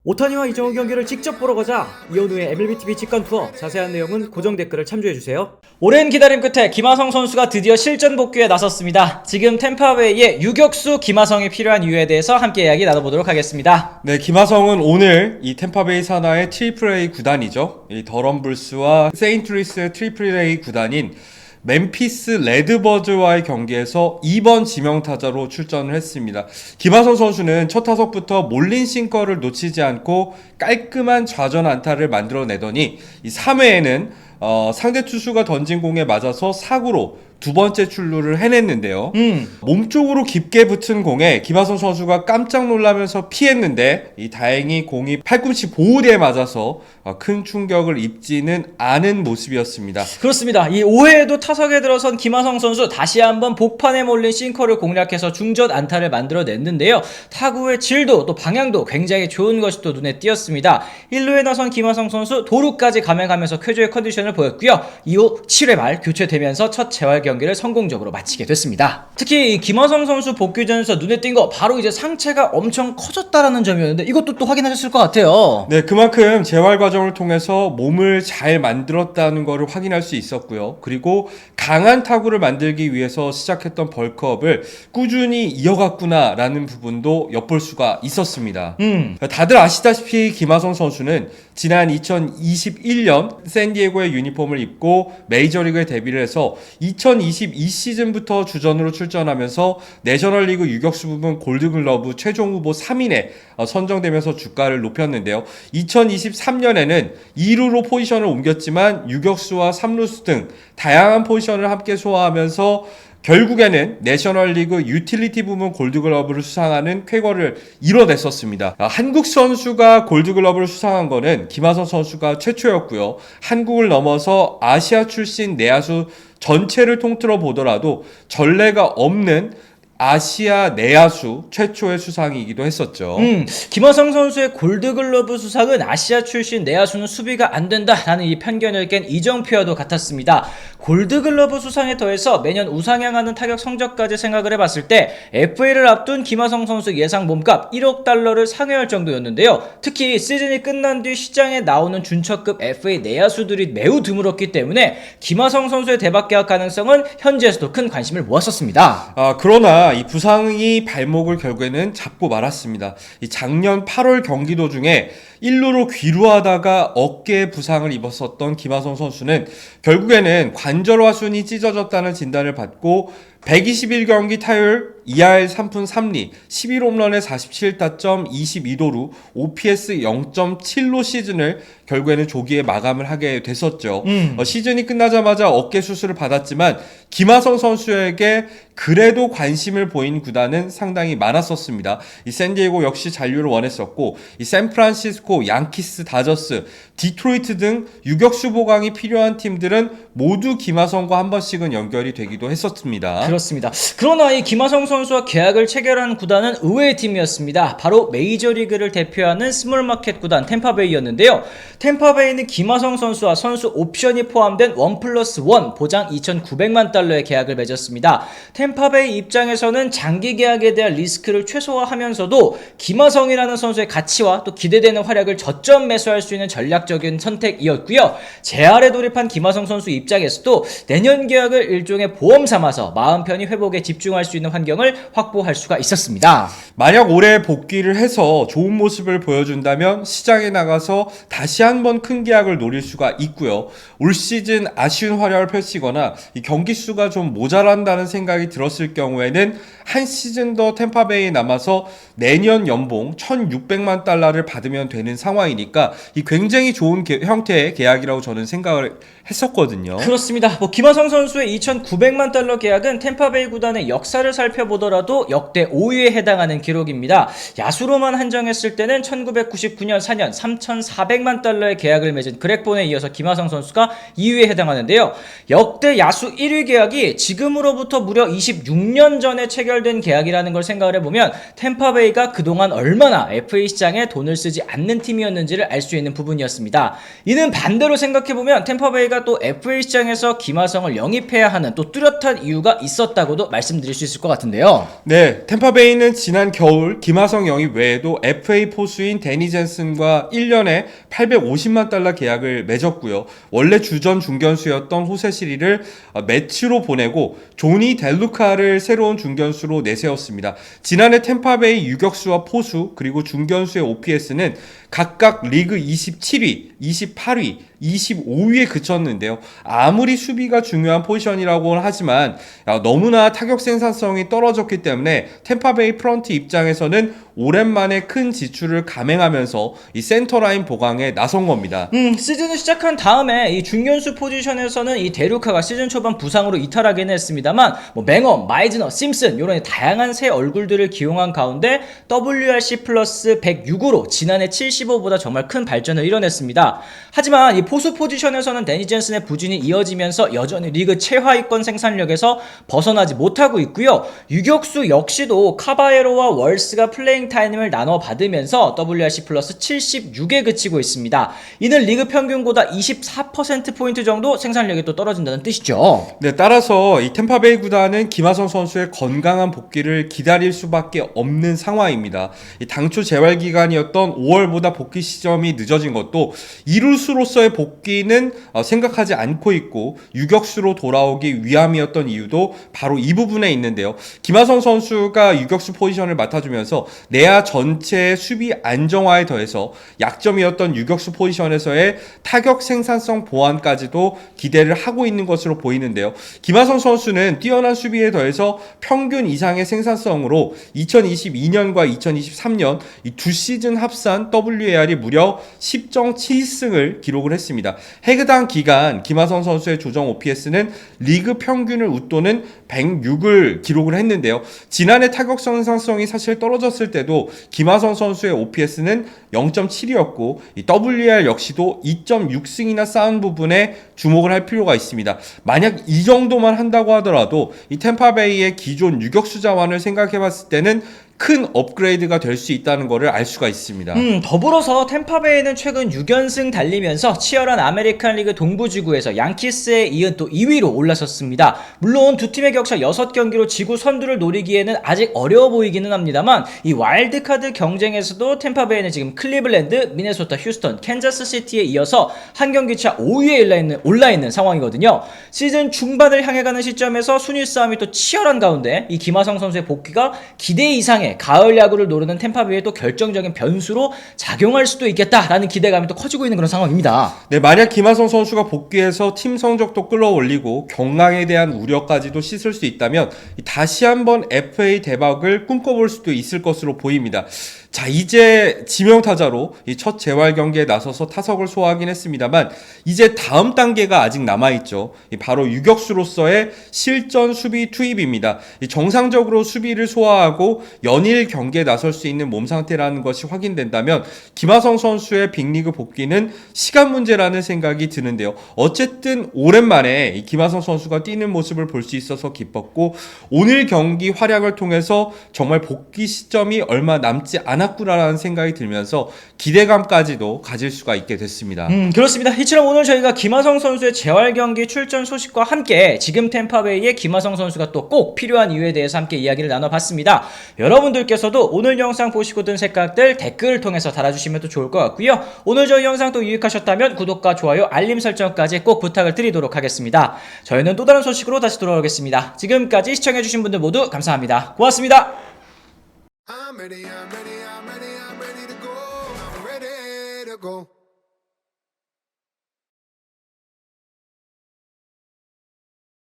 오타니와 이정우 경기를 직접 보러 가자. 이현우의 MLBTV 직관 투어. 자세한 내용은 고정 댓글을 참조해주세요. 오랜 기다림 끝에 김하성 선수가 드디어 실전 복귀에 나섰습니다. 지금 템파베이의 유격수 김하성이 필요한 이유에 대해서 함께 이야기 나눠보도록 하겠습니다. 네, 김하성은 오늘 이 템파베이 산하의 트리플 A 구단이죠. 이 더럼불스와 세인트루이스의 트리플 A 구단인 멤피스 레드버즈와의 경기에서 2번 지명타자로 출전을 했습니다. 김하성 선수는 첫 타석부터 몰린 싱커를 놓치지 않고 깔끔한 좌전 안타를 만들어내더니 이 3회에는 상대 투수가 던진 공에 맞아서 사구로 두 번째 출루를 해냈는데요. 몸쪽으로 깊게 붙은 공에 김하성 선수가 깜짝 놀라면서 피했는데 다행히 공이 팔꿈치 보호대에 맞아서 큰 충격을 입지는 않은 모습이었습니다. 그렇습니다. 이 5회에도 타석에 들어선 김하성 선수 다시 한번 복판에 몰린 싱커를 공략해서 중전 안타를 만들어냈는데요. 타구의 질도 또 방향도 굉장히 좋은 것이 또 눈에 띄었습니다. 1루에 나선 김하성 선수 도루까지 감행하면서 쾌조의 컨디션을 보였고요. 이후 7회 말 교체되면서 첫 재활 경기를 성공적으로 마치게 됐습니다. 특히 이 김하성 선수 복귀 전에서 눈에 띈 거 바로 이제 상체가 엄청 커졌다라는 점이었는데 이것도 또 확인하셨을 것 같아요. 네, 그만큼 재활 과정을 통해서 몸을 잘 만들었다는 것을 확인할 수 있었고요. 그리고 강한 타구를 만들기 위해서 시작했던 벌크업을 꾸준히 이어갔구나라는 부분도 엿볼 수가 있었습니다. 다들 아시다시피 김하성 선수는 지난 2021년 샌디에고의 유니폼을 입고 메이저리그에 데뷔를 해서 2022 시즌부터 주전으로 출전하면서 내셔널리그 유격수 부분 골드글러브 최종 후보 3인에 선정되면서 주가를 높였는데요. 2023년에는 2루로 포지션을 옮겼지만 유격수와 3루수 등 다양한 포지션을 함께 소화하면서 결국에는 내셔널리그 유틸리티 부문 골드글러브를 수상하는 쾌거를 이뤄냈었습니다. 한국 선수가 골드글러브를 수상한 거는 김하성 선수가 최초였고요. 한국을 넘어서 아시아 출신 내야수 전체를 통틀어 보더라도 전례가 없는 아시아 내야수 최초의 수상이기도 했었죠. 김하성 선수의 골드글러브 수상은 아시아 출신 내야수는 수비가 안 된다라는 이 편견을 깬 이정표와도 같았습니다. 골드글러브 수상에 더해서 매년 우상향하는 타격 성적까지 생각을 해봤을 때 FA를 앞둔 김하성 선수 예상 몸값 1억 달러를 상회할 정도였는데요. 특히 시즌이 끝난 뒤 시장에 나오는 준처급 FA 내야수들이 매우 드물었기 때문에 김하성 선수의 대박 계약 가능성은 현지에서도 큰 관심을 모았었습니다. 그러나 이 부상이 발목을 결국에는 잡고 말았습니다. 이 작년 8월 경기 도중에 1루로 귀루하다가 어깨에 부상을 입었었던 김하성 선수는 결국에는 관절화순이 찢어졌다는 진단을 받고 121경기 타율 2할 3푼 3리 11홈런에 47타점 22도루 OPS 0.7로 시즌을 결국에는 조기에 마감을 하게 됐었죠. 시즌이 끝나자마자 어깨 수술을 받았지만 김하성 선수에게 그래도 관심을 보인 구단은 상당히 많았었습니다. 이 샌디에고 역시 잔류를 원했었고 이 샌프란시스코, 양키스, 다저스, 디트로이트 등 유격수 보강이 필요한 팀들은 모두 김하성과 한 번씩은 연결이 되기도 했었습니다. 그렇습니다. 그러나 이 김하성 선수와 계약을 체결한 구단은 의외의 팀이었습니다. 바로 메이저리그를 대표하는 스몰마켓 구단 템파베이였는데요. 템파베이는 김하성 선수와 선수 옵션이 포함된 1+1 보장 2,900만 달러의 계약을 맺었습니다. 템파베이 입장에서는 장기 계약에 대한 리스크를 최소화하면서도 김하성이라는 선수의 가치와 또 기대되는 활약을 저점 매수할 수 있는 전략적인 선택이었고요. 재활에 돌입한 김하성 선수 입장에서도 내년 계약을 일종의 보험 삼아서 마음 편히 회복에 집중할 수 있는 환경을 확보할 수가 있었습니다. 만약 올해 복귀를 해서 좋은 모습을 보여준다면 시장에 나가서 다시 한번 큰 계약을 노릴 수가 있고요. 올 시즌 아쉬운 활약을 펼치거나 이 경기 수가 좀 모자란다는 생각이 들었을 경우에는 한 시즌 더 템파베이에 남아서 내년 연봉 1,600만 달러를 받으면 되는 상황이니까 이 굉장히 좋은 형태의 계약이라고 저는 생각을 했었거든요. 그렇습니다. 김하성 선수의 2,900만 달러 계약은 템파베이 구단의 역사를 살펴보더라도 역대 5위에 해당하는 기록입니다. 야수로만 한정했을 때는 1999년 4년 3,400만 달러의 계약을 맺은 그렉본에 이어서 김하성 선수가 2위에 해당하는데요. 역대 야수 1위 계약이 지금으로부터 무려 26년 전에 체결된 계약이라는 걸 생각을 해보면 템파베이가 그동안 얼마나 FA 시장에 돈을 쓰지 않는 있는 팀이었는지를 알 수 있는 부분이었습니다. 이는 반대로 생각해보면 템파베이가 또 FA 시장에서 김하성을 영입해야 하는 또 뚜렷한 이유가 있었다고도 말씀드릴 수 있을 것 같은데요. 네, 템파베이는 지난 겨울 김하성 영입 외에도 FA 포수인 데니 젠슨과 1년에 850만 달러 계약을 맺었고요. 원래 주전 중견수였던 호세 시리를 매치로 보내고 조니 델루카를 새로운 중견수로 내세웠습니다. 지난해 템파베이 유격수와 포수 그리고 중견수의 OPS는 각각 리그 27위, 28위, 25위에 그쳤는데요. 아무리 수비가 중요한 포지션이라고는 하지만 너무나 타격 생산성이 떨어졌기 때문에 템파베이 프런트 입장에서는 오랜만에 큰 지출을 감행하면서 이 센터라인 보강에 나선 겁니다. 시즌을 시작한 다음에 이 중견수 포지션에서는 이 데루카가 시즌 초반 부상으로 이탈하긴 했습니다만 뭐 맹엄, 마이즈너, 심슨 이런 다양한 새 얼굴들을 기용한 가운데 WRC 플러스 106으로 지난해 75보다 정말 큰 발전을 이뤄냈습니다. 하지만 이 포수 포지션에서는 데니 젠슨의 부진이 이어지면서 여전히 리그 최하위권 생산력에서 벗어나지 못하고 있고요. 유격수 역시도 카바에로와 월스가 플레잉 타임을 나눠 받으면서 WRC 플러스 76에 그치고 있습니다. 이는 리그 평균보다 24%포인트 정도 생산력이 또 떨어진다는 뜻이죠. 네, 따라서 이 템파베이 구단은 김하성 선수의 건강한 복귀를 기다릴 수밖에 없는 상황입니다. 이 당초 재활 기간이었던 5월보다 복귀 시점이 늦어진 것도 이루수로서의 복귀는 생각하지 않고 있고 유격수로 돌아오기 위함이었던 이유도 바로 이 부분에 있는데요. 김하성 선수가 유격수 포지션을 맡아주면서 내야 전체의 수비 안정화에 더해서 약점이었던 유격수 포지션에서의 타격 생산성 보완까지도 기대를 하고 있는 것으로 보이는데요. 김하성 선수는 뛰어난 수비에 더해서 평균 이상의 생산성으로 2022년과 2023년 이 두 시즌 합산 WAR이 무려 10.7승을 기록을 했습니다. 해당 기간 김하성 선수의 조정 OPS는 리그 평균을 웃도는 106을 기록을 했는데요. 지난해 타격 생산성이 사실 떨어졌을 때도 김하성 선수의 OPS는 0.7이었고 이 WAR 역시도 2.6승이나 쌓은 부분에 주목을 할 필요가 있습니다. 만약 이 정도만 한다고 하더라도 이 템파베이의 기존 유격수 자원을 생각해 봤을 때는 큰 업그레이드가 될 수 있다는 것을 알 수가 있습니다. 더불어서 템파베이는 최근 6연승 달리면서 치열한 아메리칸 리그 동부지구에서 양키스에 이은 또 2위로 올라섰습니다. 물론 두 팀의 격차 6경기로 지구 선두를 노리기에는 아직 어려워 보이기는 합니다만 이 와일드카드 경쟁에서도 템파베이는 지금 클리블랜드, 미네소타, 휴스턴, 캔자스시티에 이어서 한 경기차 5위에 올라있는 상황이거든요. 시즌 중반을 향해 가는 시점에서 순위 싸움이 또 치열한 가운데 이 김하성 선수의 복귀가 기대 이상의 가을 야구를 노리는 템파베이의 또 결정적인 변수로 작용할 수도 있겠다라는 기대감이 또 커지고 있는 그런 상황입니다. 네, 만약 김하성 선수가 복귀해서 팀 성적도 끌어올리고 경랑에 대한 우려까지도 씻을 수 있다면 다시 한번 FA 대박을 꿈꿔볼 수도 있을 것으로 보입니다. 자, 이제 지명타자로 이 첫 재활 경기에 나서서 타석을 소화하긴 했습니다만 이제 다음 단계가 아직 남아있죠. 바로 유격수로서의 실전 수비 투입입니다. 정상적으로 수비를 소화하고 연일 경기에 나설 수 있는 몸 상태라는 것이 확인된다면 김하성 선수의 빅리그 복귀는 시간 문제라는 생각이 드는데요. 어쨌든 오랜만에 이 김하성 선수가 뛰는 모습을 볼 수 있어서 기뻤고 오늘 경기 활약을 통해서 정말 복귀 시점이 얼마 남지 않았구나라는 생각이 들면서 기대감까지도 가질 수가 있게 됐습니다. 그렇습니다. 이처럼 오늘 저희가 김하성 선수의 재활 경기 출전 소식과 함께 지금 템파베이의 김하성 선수가 또 꼭 필요한 이유에 대해서 함께 이야기를 나눠봤습니다. 여러분들께서도 오늘 영상 보시고 든 생각들 댓글을 통해서 달아주시면 또 좋을 것 같고요. 오늘 저희 영상 또 유익하셨다면 구독과 좋아요, 알림 설정까지 꼭 부탁을 드리도록 하겠습니다. 저희는 또 다른 소식으로 다시 돌아오겠습니다. 지금까지 시청해주신 분들 모두 감사합니다. 고맙습니다. I'm ready to go. I'm ready to go.